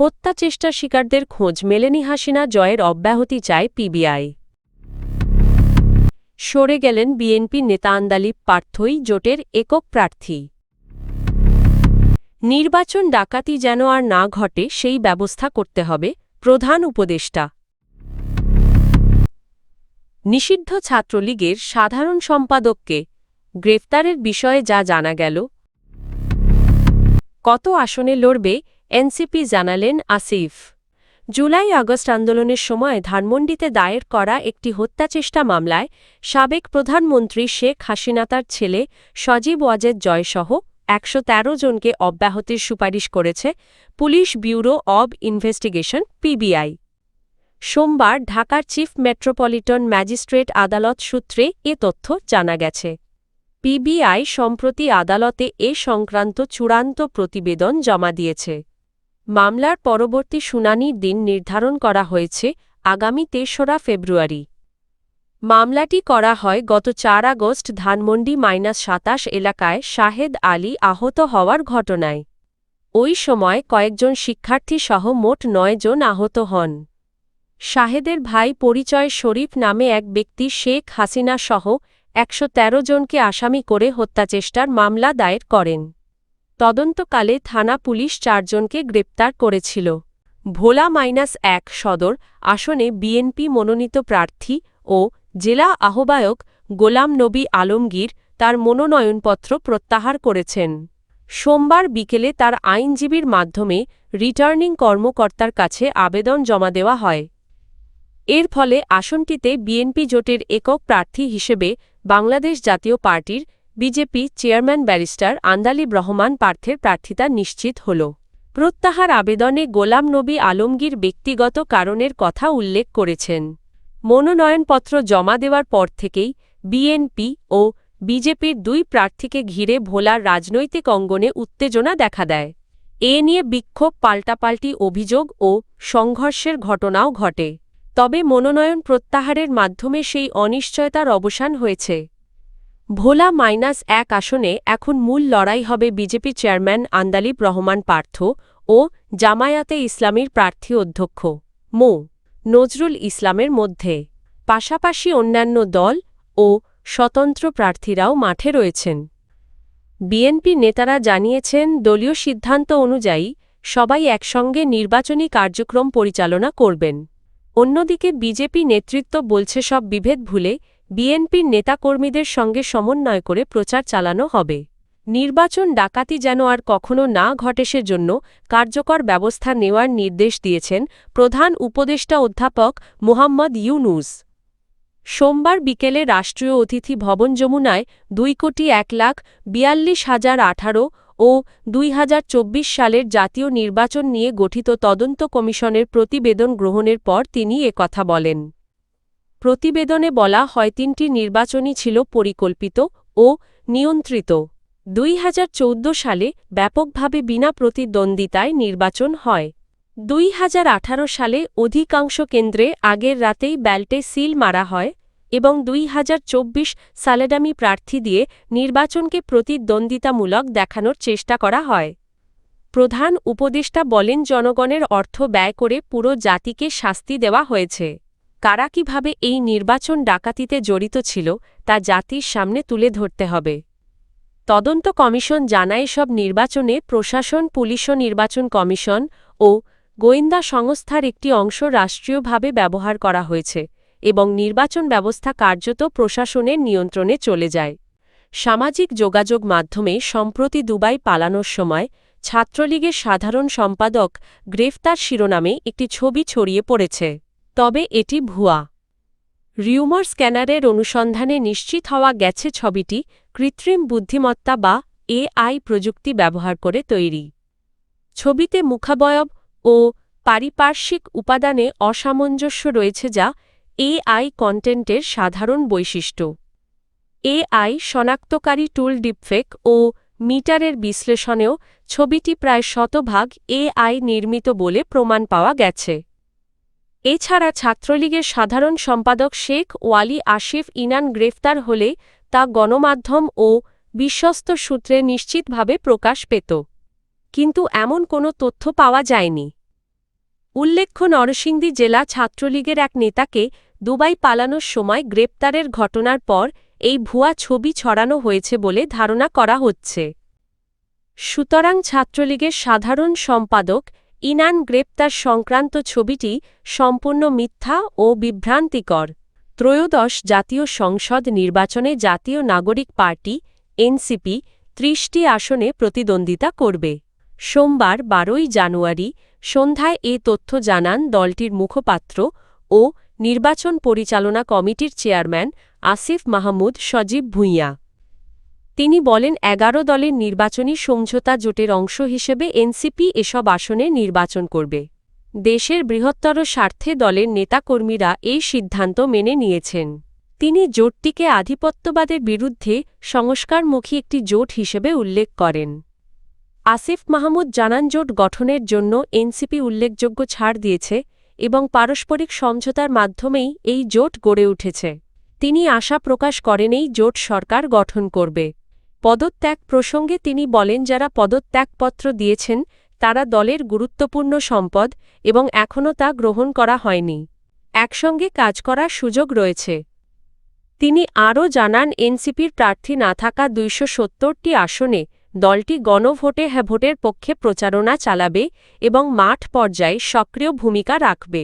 হত্যা চেষ্টার শিকারদের খোঁজ মেলেনি, হাসিনা জয়ের অব্যাহতি চায় পিবিআই। সরে গেলেন বিএনপি নেতা আন্দালিব পার্থই জোটের একক প্রার্থী। নির্বাচন ডাকাতি যেন আর না ঘটে সেই ব্যবস্থা করতে হবে প্রধান উপদেষ্টা। নিষিদ্ধ ছাত্রলীগের সাধারণ সম্পাদককে গ্রেফতারের বিষয়ে যা জানা গেল। কত আসনে লড়বে এনসিপি জানালেন আসিফ। জুলাই আগস্ট আন্দোলনের সময় ধানমন্ডিতে দায়ের করা একটি হত্যাচেষ্টা মামলায় সাবেক প্রধানমন্ত্রী শেখ হাসিনা তার ছেলে সজীব ওয়াজেদ জয়সহ ১১৩ জনকে অব্যাহতির সুপারিশ করেছে police bureau of investigation PBI. সোমবার ঢাকার চিফ মেট্রোপলিটন ম্যাজিস্ট্রেট আদালত সূত্রে এ তথ্য জানা গেছে। পিবিআই সম্প্রতি আদালতে এ সংক্রান্ত চূড়ান্ত প্রতিবেদন জমা দিয়েছে। মামলার পরবর্তী শুনানির দিন নির্ধারণ করা হয়েছে আগামী ৩রা ফেব্রুয়ারি। মামলাটি করা হয় গত ৪ আগস্ট ধানমন্ডি-২৭ এলাকায় শাহেদ আলী আহত হওয়ার ঘটনায়। ওই সময় কয়েকজন শিক্ষার্থীসহ মোট ৯ জন আহত হন। শাহেদের ভাই পরিচয় শরীফ নামে এক ব্যক্তি শেখ হাসিনা সহ ১১৩ জনকে আসামি করে হত্যাচেষ্টার মামলা দায়ের করেন। তদন্তকালে থানা পুলিশ ৪ জনকে গ্রেপ্তার করেছিল। ভোলা-১ সদর আসনে বিএনপি মনোনীত প্রার্থী ও জেলা আহ্বায়ক গোলাম নবী আলমগীর তার মনোনয়নপত্র প্রত্যাহার করেছেন। সোমবার বিকেলে তার আইনজীবীর মাধ্যমে রিটার্নিং কর্মকর্তার কাছে আবেদন জমা দেওয়া হয়। এর ফলে আসনটিতে বিএনপি জোটের একক প্রার্থী হিসেবে বাংলাদেশ জাতীয় পার্টির BJP chairman barrister Andalib Rahman পার্থের প্রার্থিতা নিশ্চিত হল। প্রত্যাহার আবেদনে গোলাম নবী আলমগীর ব্যক্তিগত কারণের কথা উল্লেখ করেছেন। মনোনয়নপত্র জমা দেওয়ার পর থেকেই বিএনপি ও বিজেপির ২ প্রার্থীকে ঘিরে ভোলার রাজনৈতিক অঙ্গনে উত্তেজনা দেখা দেয়। এ নিয়ে বিক্ষোভ, পাল্টাপাল্টি অভিযোগ ও সংঘর্ষের ঘটনাও ঘটে। তবে মনোনয়ন প্রত্যাহারের মাধ্যমে সেই অনিশ্চয়তার অবসান হয়েছে। ভোলা-১ আসনে এখন মূল লড়াই হবে বিজেপি চেয়ারম্যান আন্দালিব রহমান পার্থ ও জামায়াতে ইসলামীর প্রার্থী অধ্যক্ষ মো. নজরুল ইসলামের মধ্যে। পাশাপাশি অন্যান্য দল ও স্বতন্ত্র প্রার্থীরাও মাঠে রয়েছেন। বিএনপি নেতারা জানিয়েছেন, দলীয় সিদ্ধান্ত অনুযায়ী সবাই একসঙ্গে নির্বাচনী কার্যক্রম পরিচালনা করবেন। অন্যদিকে বিজেপি নেতৃত্ব বলছে সব বিভেদ ভুলে বিএনপির নেতাকর্মীদের সঙ্গে সমন্বয় করে প্রচার চালানো হবে। নির্বাচন ডাকাতি যেন আর কখনো না ঘটে সেজন্য কার্যকর ব্যবস্থা নেওয়ার নির্দেশ দিয়েছেন প্রধান উপদেষ্টা অধ্যাপক মোহাম্মদ ইউনূস। সোমবার বিকেলে রাষ্ট্রীয় অতিথি ভবন যমুনায় ২,১,৪২,০১৮ ও ২০২৪ সালের জাতীয় নির্বাচন নিয়ে গঠিত তদন্ত কমিশনের প্রতিবেদন গ্রহণের পর তিনি একথা বলেন। প্রতিবেদনে বলা হয়, ৩টি নির্বাচনই ছিল পরিকল্পিত ও নিয়ন্ত্রিত। ২০১৪ সালে ব্যাপকভাবে বিনা প্রতিদ্বন্দ্বিতায় নির্বাচন হয়। ২০১৮ সালে অধিকাংশ কেন্দ্রে আগের রাতেই ব্যালটে সিল মারা হয় এবং ২০২৪ সালে ডামি প্রার্থী দিয়ে নির্বাচনকে প্রতিদ্বন্দ্বিতামূলক দেখানোর চেষ্টা করা হয়। প্রধান উপদেষ্টা বলেন, জনগণের অর্থ ব্যয় করে পুরো জাতিকে শাস্তি দেওয়া হয়েছে। কারা কিভাবে এই নির্বাচন ডাকাতিতে জড়িত ছিল তা জাতির সামনে তুলে ধরতে হবে। তদন্ত কমিশন জানায়, সব নির্বাচনে প্রশাসন, পুলিশ ও নির্বাচন কমিশন ও গোয়েন্দা সংস্থার একটি অংশ রাষ্ট্রীয়ভাবে ব্যবহার করা হয়েছে এবং নির্বাচন ব্যবস্থা কার্যত প্রশাসনের নিয়ন্ত্রণে চলে যায়। সামাজিক যোগাযোগ মাধ্যমে সম্প্রতি দুবাই পালানোর সময় ছাত্রলীগের সাধারণ সম্পাদক গ্রেফতার শিরোনামে একটি ছবি ছড়িয়ে পড়েছে। তবে এটি ভুয়া। রিউমার স্ক্যানারের অনুসন্ধানে নিশ্চিত হওয়া গেছে ছবিটি কৃত্রিম বুদ্ধিমত্তা বা এআই প্রযুক্তি ব্যবহার করে তৈরি। ছবিতে মুখাবয়ব ও পারিপার্শ্বিক উপাদানে অসামঞ্জস্য রয়েছে, যা এআই কন্টেন্টের সাধারণ বৈশিষ্ট্য। এআই শনাক্তকারী টুল ডিপফেক ও মিটারের বিশ্লেষণেও ছবিটি প্রায় শতভাগ এআই নির্মিত বলে প্রমাণ পাওয়া গেছে। এছাড়া ছাত্রলীগের সাধারণ সম্পাদক শেখ ওয়ালি আসিফ ইনান গ্রেফতার হলে তা গণমাধ্যম ও বিশ্বস্ত সূত্রে নিশ্চিতভাবে প্রকাশ পেত, কিন্তু এমন কোনো তথ্য পাওয়া যায়নি। উল্লেখ্য, নরসিংদী জেলা ছাত্রলীগের এক নেতাকে দুবাই পালানোর সময় গ্রেপ্তারের ঘটনার পর এই ভুয়া ছবি ছড়ানো হয়েছে বলে ধারণা করা হচ্ছে। সুতরাং ছাত্রলীগের সাধারণ সম্পাদক ইনান গ্রেপ্তার সংক্রান্ত ছবিটি সম্পূর্ণ মিথ্যা ও বিভ্রান্তিকর। ত্রয়োদশ জাতীয় সংসদ নির্বাচনে জাতীয় নাগরিক পার্টি এনসিপি ৩০টি আসনে প্রতিদ্বন্দ্বিতা করবে। সোমবার ১২ই জানুয়ারি সন্ধ্যায় এ তথ্য জানান দলটির মুখপাত্র ও নির্বাচন পরিচালনা কমিটির চেয়ারম্যান আসিফ মাহমুদ সজীব ভূঁইয়া। তিনি বলেন, ১১ দলের নির্বাচনী সমঝোতা জোটের অংশ হিসেবে এনসিপি এসব আসনে নির্বাচন করবে। দেশের বৃহত্তর স্বার্থে দলের নেতাকর্মীরা এই সিদ্ধান্ত মেনে নিয়েছেন। তিনি জোটটিকে আধিপত্যবাদের বিরুদ্ধে সংস্কারমুখী একটি জোট হিসেবে উল্লেখ করেন। আসিফ মাহমুদ জানান, জোট গঠনের জন্য এনসিপি উল্লেখযোগ্য ছাড় দিয়েছে এবং পারস্পরিক সমঝোতার মাধ্যমেই এই জোট গড়ে উঠেছে। তিনি আশা প্রকাশ করেন এই জোট সরকার গঠন করবে। পদত্যাগ প্রসঙ্গে তিনি বলেন, যারা পদত্যাগপত্র দিয়েছেন তারা দলের গুরুত্বপূর্ণ সম্পদ এবং এখনও তা গ্রহণ করা হয়নি। একসঙ্গে কাজ করার সুযোগ রয়েছে। তিনি আরও জানান, এনসিপির প্রার্থী না থাকা ২৭০টি আসনে দলটি গণভোটে হ্যাঁ ভোটের পক্ষে প্রচারণা চালাবে এবং মাঠ পর্যায়ে সক্রিয় ভূমিকা রাখবে।